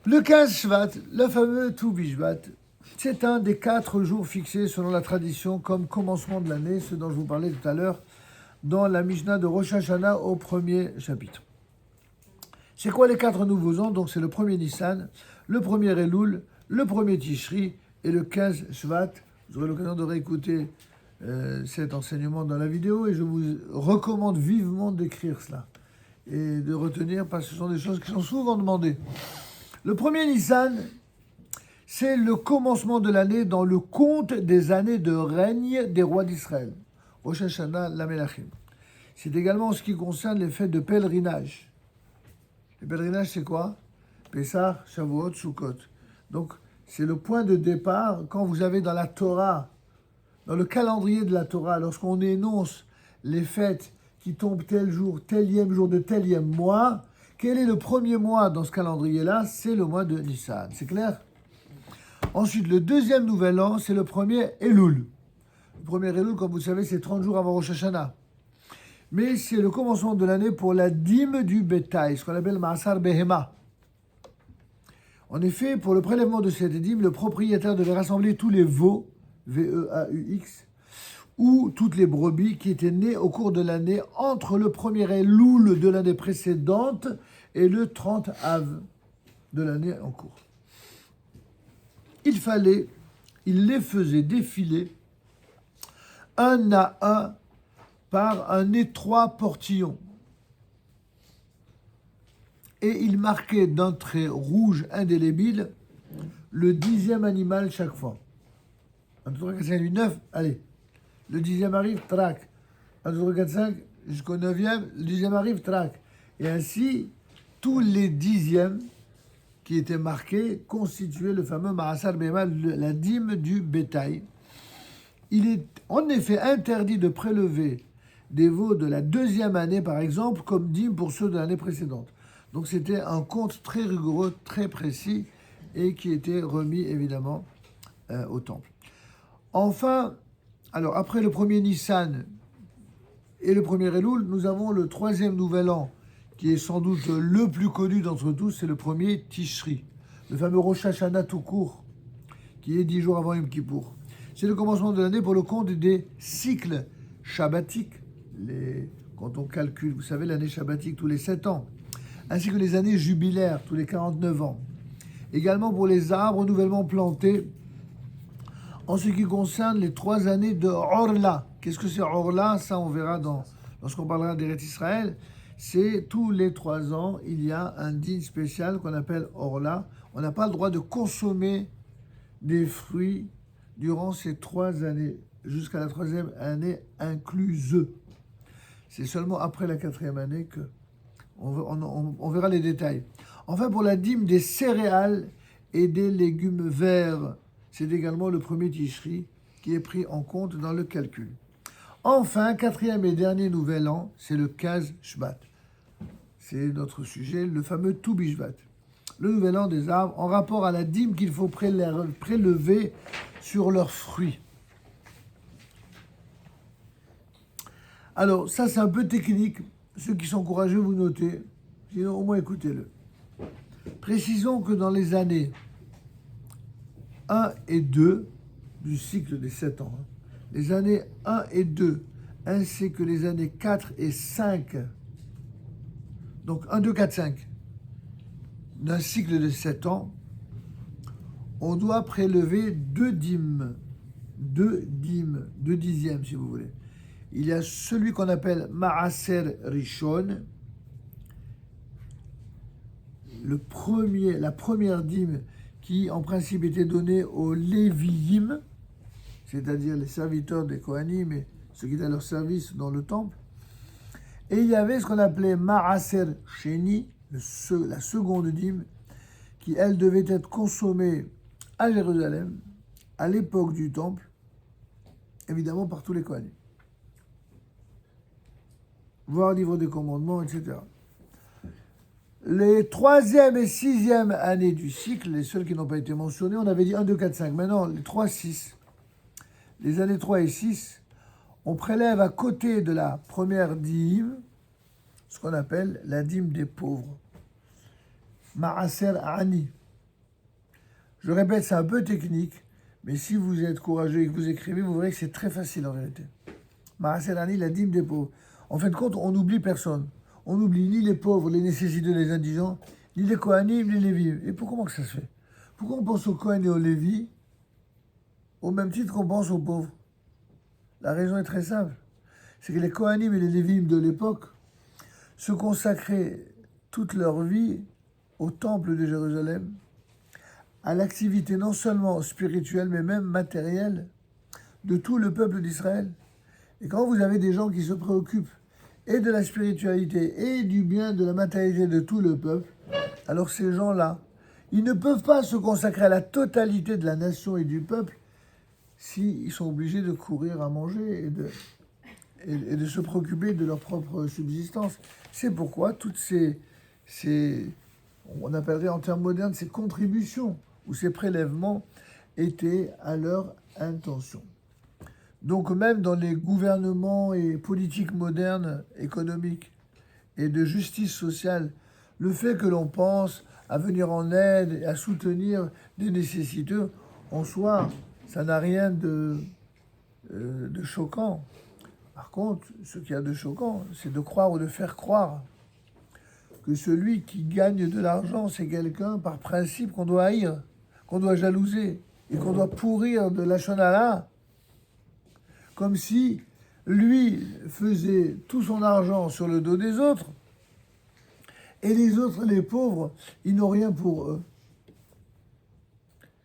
Le 15 Shvat, le fameux Tou Bishvat, c'est un des 4 jours fixés selon la tradition comme commencement de l'année, ce dont je vous parlais tout à l'heure dans la Mishnah de Rosh Hashanah au premier chapitre. C'est quoi les 4 nouveaux ans? Donc c'est le premier Nissan, le premier Elul, le premier Tishri et le 15 Shvat. Vous aurez l'occasion de réécouter cet enseignement dans la vidéo et je vous recommande vivement d'écrire cela et de retenir parce que ce sont des choses qui sont souvent demandées. Le premier Nissan, c'est le commencement de l'année dans le compte des années de règne des rois d'Israël. Rosh Hashanah, la Melachim. C'est également en ce qui concerne les fêtes de pèlerinage. Les pèlerinages, c'est quoi? Pessah, Shavuot, Sukkot. Donc, c'est le point de départ quand vous avez dans la Torah, dans le calendrier de la Torah, lorsqu'on énonce les fêtes qui tombent tel jour, telième jour de telième mois, quel est le premier mois dans ce calendrier-là? C'est le mois de Nissan. C'est clair? Ensuite, le deuxième nouvel an, c'est le premier Elul. Le premier Elul, comme vous le savez, c'est 30 jours avant Rosh Hashanah. Mais c'est le commencement de l'année pour la dîme du bétail, ce qu'on appelle Ma'asar Behema. En effet, pour le prélèvement de cette dîme, le propriétaire devait rassembler tous les veaux, V-E-A-U-X, ou toutes les brebis qui étaient nées au cours de l'année entre le premier Elul de l'année précédente et le 30 Av de l'année en cours. Il les faisait défiler un à un par un étroit portillon. Et il marquait d'un trait rouge indélébile le 10e animal chaque fois. 1, 2, 3, 4, 5, 8, 9, allez. Le 10e arrive, trac. 1, 2, 3, 4, 5, jusqu'au 9e, le 10e arrive, trac. Et ainsi, tous les 10e qui étaient marqués constituaient le fameux Ma'asar Behema, la dîme du bétail. Il est en effet interdit de prélever des veaux de la deuxième année, par exemple, comme dîme pour ceux de l'année précédente. Donc c'était un compte très rigoureux, très précis, et qui était remis évidemment au temple. Enfin, alors après le premier Nissan et le premier Elul, nous avons le troisième nouvel an, qui est sans doute le plus connu d'entre tous, c'est le premier Tishri, le fameux Rosh Hashanah tout court, qui est 10 jours avant Yom Kippour. C'est le commencement de l'année pour le compte des cycles shabbatiques, quand on calcule, vous savez, l'année shabbatique tous les 7 ans, ainsi que les années jubilaires tous les 49 ans. Également pour les arbres nouvellement plantés, en ce qui concerne les 3 années de Orla. Qu'est-ce que c'est Orla? Ça, on verra lorsqu'on parlera d'Eretz Israël. C'est tous les 3 ans, il y a un dîne spécial qu'on appelle Orla. On n'a pas le droit de consommer des fruits durant ces 3 années, jusqu'à la 3e année incluse. C'est seulement après la 4e année que on verra les détails. Enfin, pour la dîme des céréales et des légumes verts, c'est également le premier Tishri qui est pris en compte dans le calcul. Enfin, 4e et dernier nouvel an, c'est le 15 Shvat. C'est notre sujet, le fameux Tou Bishvat. Le nouvel an des arbres en rapport à la dîme qu'il faut prélever sur leurs fruits. Alors, ça, c'est un peu technique. Ceux qui sont courageux, vous notez. Sinon, au moins, écoutez-le. Précisons que dans les années 1 et 2 du cycle des 7 ans, les années 1 et 2, ainsi que les années 4 et 5, donc 1, 2, 4, 5, d'un cycle de 7 ans, on doit prélever 2 dîmes, 2 dixièmes, si vous voulez. Il y a celui qu'on appelle Ma'aser Rishon, la première dîme qui en principe était donnée aux Léviim, c'est-à-dire les serviteurs des Kohanim et ceux qui étaient à leur service dans le temple. Et il y avait ce qu'on appelait Ma'aser Sheni, la seconde dîme, qui elle devait être consommée à Jérusalem, à l'époque du temple, évidemment par tous les Kohanim. Voir livre des commandements, etc. Les 3e et 6e années du cycle, les seuls qui n'ont pas été mentionnés, on avait dit 1, 2, 4, 5. Maintenant, les 3, 6, les années 3 et 6, on prélève à côté de la première dîme, ce qu'on appelle la dîme des pauvres. Ma'aser Ani. Je répète, c'est un peu technique, mais si vous êtes courageux et que vous écrivez, vous verrez que c'est très facile en vérité. Maaser Ani, la dîme des pauvres. En fin de compte, on n'oublie personne. On n'oublie ni les pauvres, les nécessiteux, les indigents, ni les Kohanim, ni les Lévis. Et comment que ça se fait? Pourquoi on pense aux Kohanim et aux Lévis au même titre qu'on pense aux pauvres? La raison est très simple. C'est que les Kohanim et les Lévim de l'époque se consacraient toute leur vie au temple de Jérusalem, à l'activité non seulement spirituelle, mais même matérielle de tout le peuple d'Israël. Et quand vous avez des gens qui se préoccupent et de la spiritualité et du bien de la matérialité de tout le peuple, alors ces gens-là, ils ne peuvent pas se consacrer à la totalité de la nation et du peuple s'ils sont obligés de courir à manger et de se préoccuper de leur propre subsistance. C'est pourquoi toutes ces, on appellerait en termes modernes, ces contributions ou ces prélèvements étaient à leur intention. Donc même dans les gouvernements et politiques modernes, économiques et de justice sociale, le fait que l'on pense à venir en aide et à soutenir des nécessiteux, en soi, ça n'a rien de choquant. Par contre, ce qu'il y a de choquant, c'est de croire ou de faire croire que celui qui gagne de l'argent, c'est quelqu'un par principe qu'on doit haïr, qu'on doit jalouser et qu'on doit pourrir de la shonara, comme si lui faisait tout son argent sur le dos des autres et les autres, les pauvres, ils n'ont rien pour eux.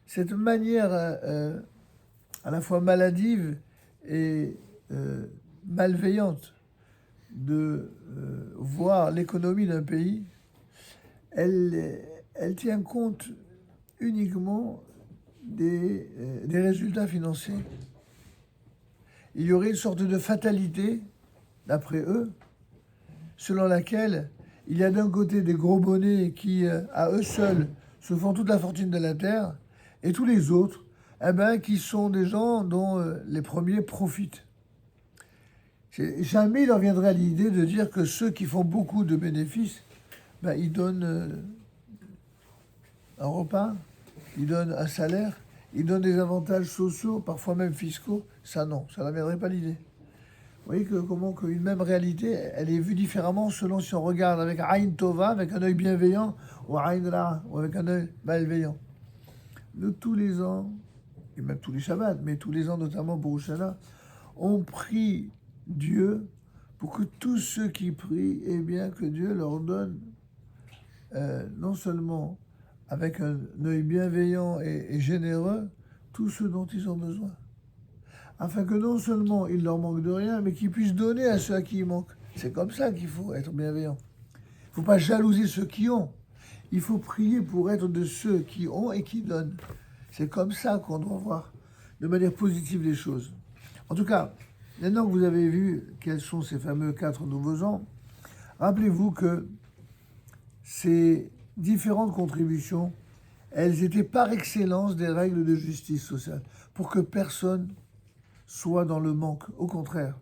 Cette manière à la fois maladive et malveillante de voir l'économie d'un pays, elle tient compte uniquement des résultats financiers. Il y aurait une sorte de fatalité, d'après eux, selon laquelle il y a d'un côté des gros bonnets qui, à eux seuls, se font toute la fortune de la terre, et tous les autres, qui sont des gens dont les premiers profitent. Jamais il en viendrait à l'idée de dire que ceux qui font beaucoup de bénéfices, ils donnent un repas, ils donnent un salaire, ils donnent des avantages sociaux, parfois même fiscaux. Ça, non, ça ne viendrait pas à l'idée. Vous voyez comment qu'une même réalité, elle est vue différemment selon si on regarde avec Aïn Tova, avec un œil bienveillant, ou Aïn Ra, ou avec un œil malveillant. Nous, tous les ans, et même tous les Shabbats, mais tous les ans, notamment pour Rosh Hashanah, on prie Dieu pour que tous ceux qui prient, eh bien, que Dieu leur donne, non seulement avec un œil bienveillant et généreux, tout ce dont ils ont besoin. Afin que non seulement il leur manque de rien, mais qu'ils puissent donner à ceux à qui il manque. C'est comme ça qu'il faut être bienveillant. Il ne faut pas jalouser ceux qui ont. Il faut prier pour être de ceux qui ont et qui donnent. C'est comme ça qu'on doit voir de manière positive les choses. En tout cas, maintenant que vous avez vu quels sont ces fameux 4 nouveaux ans, rappelez-vous que ces différentes contributions, elles étaient par excellence des règles de justice sociale, pour que personne soit dans le manque, au contraire.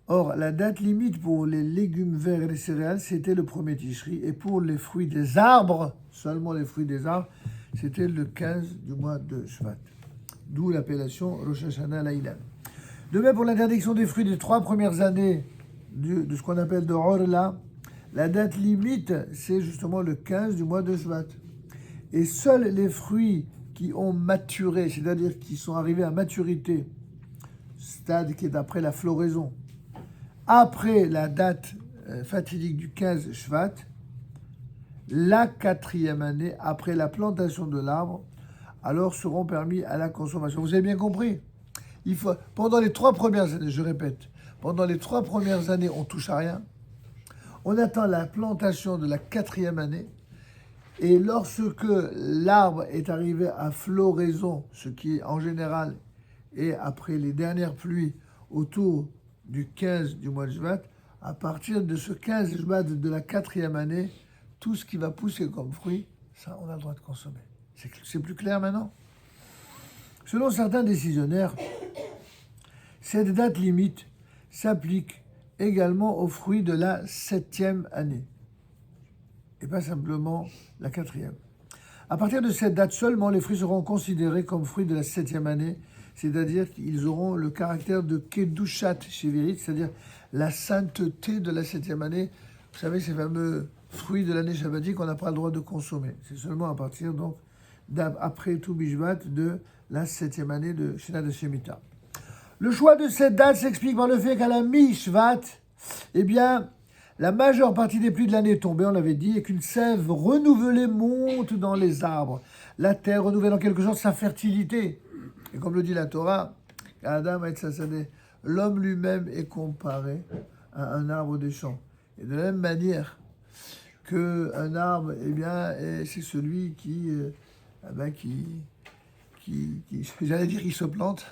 Or, la date limite pour les légumes verts et les céréales, c'était le 1er Tishri, et pour les fruits des arbres, seulement les fruits des arbres, c'était le 15 du mois de Shvat. D'où l'appellation Rosh Hashanah Laïlan. De même, pour l'interdiction des fruits des 3 premières années de ce qu'on appelle de Orla, la date limite, c'est justement le 15 du mois de Shvat. Et seuls les fruits qui ont maturé, c'est-à-dire qui sont arrivés à maturité, stade qui est après la floraison, après la date fatidique du 15 Shvat, la 4e année, après la plantation de l'arbre, alors seront permis à la consommation. Vous avez bien compris? Il faut, pendant les 3 premières années, je répète, pendant les 3 premières années, on ne touche à rien. On attend la plantation de la 4e année. Et lorsque l'arbre est arrivé à floraison, ce qui en général est après les dernières pluies autour du 15 du mois de Shvat, à partir de ce 15 Shvat de la 4e année, tout ce qui va pousser comme fruit, ça, on a le droit de consommer. C'est plus clair maintenant? Selon certains décisionnaires, cette date limite s'applique également aux fruits de la 7e année, et pas simplement la 4e. À partir de cette date seulement, les fruits seront considérés comme fruits de la 7e année, c'est-à-dire qu'ils auront le caractère de Kedushat Shevirit, c'est-à-dire la sainteté de la 7e année. Vous savez, ces fameux fruits de l'année shabbatique qu'on n'a pas le droit de consommer. C'est seulement à partir, donc, après tout Bishvat de la 7e année de Shana de Shemitah. Le choix de cette date s'explique par le fait qu'à la Mi-Shvat, eh bien, la majeure partie des pluies de l'année est tombée, on l'avait dit, et qu'une sève renouvelée monte dans les arbres. La terre renouvelle en quelque sorte sa fertilité. Et comme le dit la Torah, Adam et Tzasadeh, l'homme lui-même est comparé à un arbre des champs. Et de la même manière qu'un arbre, eh bien, c'est celui qui j'allais dire, il se plante,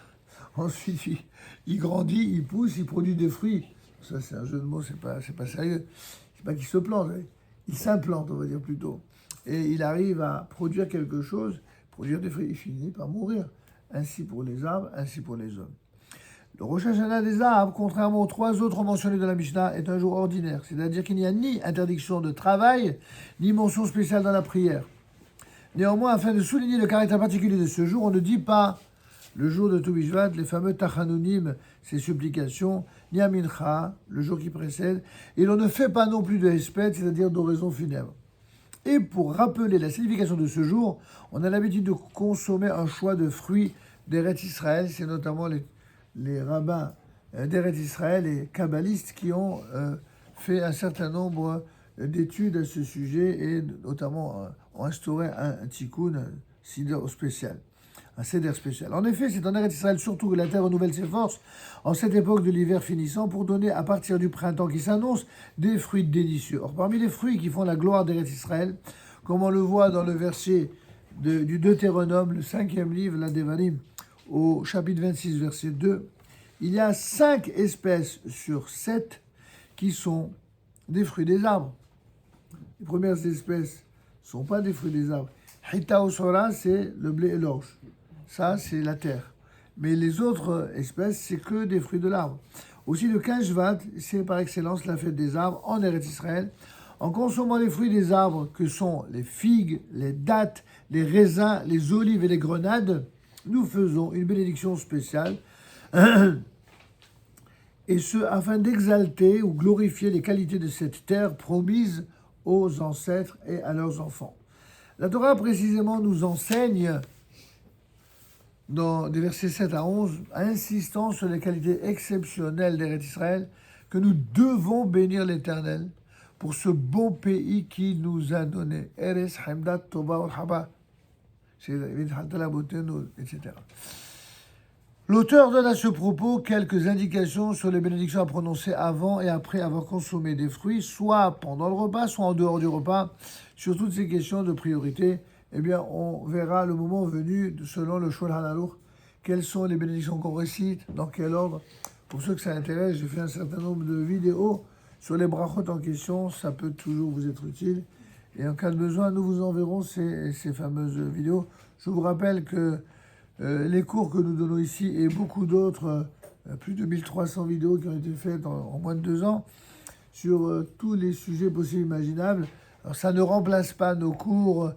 ensuite il grandit, il pousse, il produit des fruits. Ça, c'est un jeu de mots, c'est pas sérieux. C'est pas qu'il se plante, il s'implante, on va dire plutôt. Et il arrive à produire quelque chose, produire des fruits, il finit par mourir. Ainsi pour les arbres, ainsi pour les hommes. Le Rosh Hashanah des arbres, contrairement aux 3 autres mentionnés de la Mishnah, est un jour ordinaire. C'est-à-dire qu'il n'y a ni interdiction de travail, ni mention spéciale dans la prière. Néanmoins, afin de souligner le caractère particulier de ce jour, on ne dit pas le jour de Tu Bishvat, les fameux Tachanunim, ces supplications, ni à Mincha, le jour qui précède, et l'on ne fait pas non plus de Hesped, c'est-à-dire d'oraison funèbre. Et pour rappeler la signification de ce jour, on a l'habitude de consommer un choix de fruits d'Eretz Israël, c'est notamment les rabbins d'Eretz Israël et kabbalistes qui ont fait un certain nombre d'études à ce sujet et notamment ont instauré un tikkun, un siddur spécial, un seder spécial. En effet, c'est en Eretz Israël surtout que la terre renouvelle ses forces en cette époque de l'hiver finissant pour donner à partir du printemps qui s'annonce des fruits délicieux. Or, parmi les fruits qui font la gloire d'Eretz Israël, comme on le voit dans le verset du Deutéronome, le 5e livre, la Devarim, au chapitre 26, verset 2, il y a 5 espèces sur 7 qui sont des fruits des arbres. Les premières espèces ne sont pas des fruits des arbres. Hita Osora, c'est le blé et l'orge. Ça, c'est la terre. Mais les autres espèces, c'est que des fruits de l'arbre. Aussi, le 15 Shvat, c'est par excellence la fête des arbres en Eretz Israël. En consommant les fruits des arbres que sont les figues, les dattes, les raisins, les olives et les grenades, nous faisons une bénédiction spéciale. Et ce, afin d'exalter ou glorifier les qualités de cette terre promise aux ancêtres et à leurs enfants. La Torah, précisément, nous enseigne, dans des versets 7 à 11, insistant sur les qualités exceptionnelles d'Eretz Israël, que nous devons bénir l'Éternel pour ce beau pays qu'il nous a donné. Eretz Hamdat Tova Ol-Haba, etc. L'auteur donne à ce propos quelques indications sur les bénédictions à prononcer avant et après avoir consommé des fruits, soit pendant le repas, soit en dehors du repas. Sur toutes ces questions de priorité, eh bien, on verra le moment venu, selon le Shulchan Aruch, quelles sont les bénédictions qu'on récite, dans quel ordre. Pour ceux que ça intéresse, j'ai fait un certain nombre de vidéos sur les brachot en question, ça peut toujours vous être utile. Et en cas de besoin, nous vous enverrons ces fameuses vidéos. Je vous rappelle que les cours que nous donnons ici et beaucoup d'autres, plus de 1300 vidéos qui ont été faites en moins de 2 ans, sur tous les sujets possibles et imaginables. Alors, ça ne remplace pas nos cours,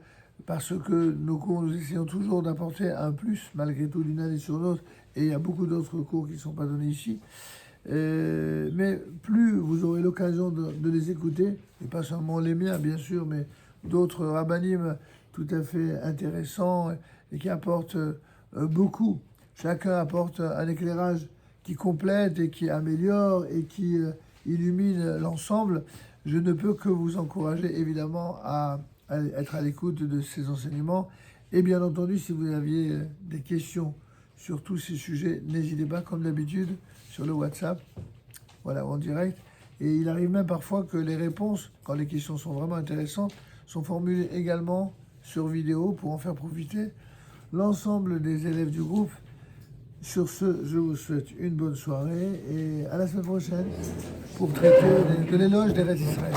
parce que nos cours, nous essayons toujours d'apporter un plus, malgré tout, d'une année sur l'autre, et il y a beaucoup d'autres cours qui ne sont pas donnés ici. Mais plus vous aurez l'occasion de les écouter, et pas seulement les miens, bien sûr, mais d'autres rabbinim tout à fait intéressants et qui apportent beaucoup. Chacun apporte un éclairage qui complète et qui améliore et qui illumine l'ensemble. Je ne peux que vous encourager évidemment à être à l'écoute de ces enseignements. Et bien entendu, si vous aviez des questions sur tous ces sujets, n'hésitez pas, comme d'habitude, sur le WhatsApp, voilà, en direct. Et il arrive même parfois que les réponses, quand les questions sont vraiment intéressantes, sont formulées également sur vidéo pour en faire profiter l'ensemble des élèves du groupe. Sur ce, je vous souhaite une bonne soirée et à la semaine prochaine pour traiter de l'éloge d'Eretz Israël.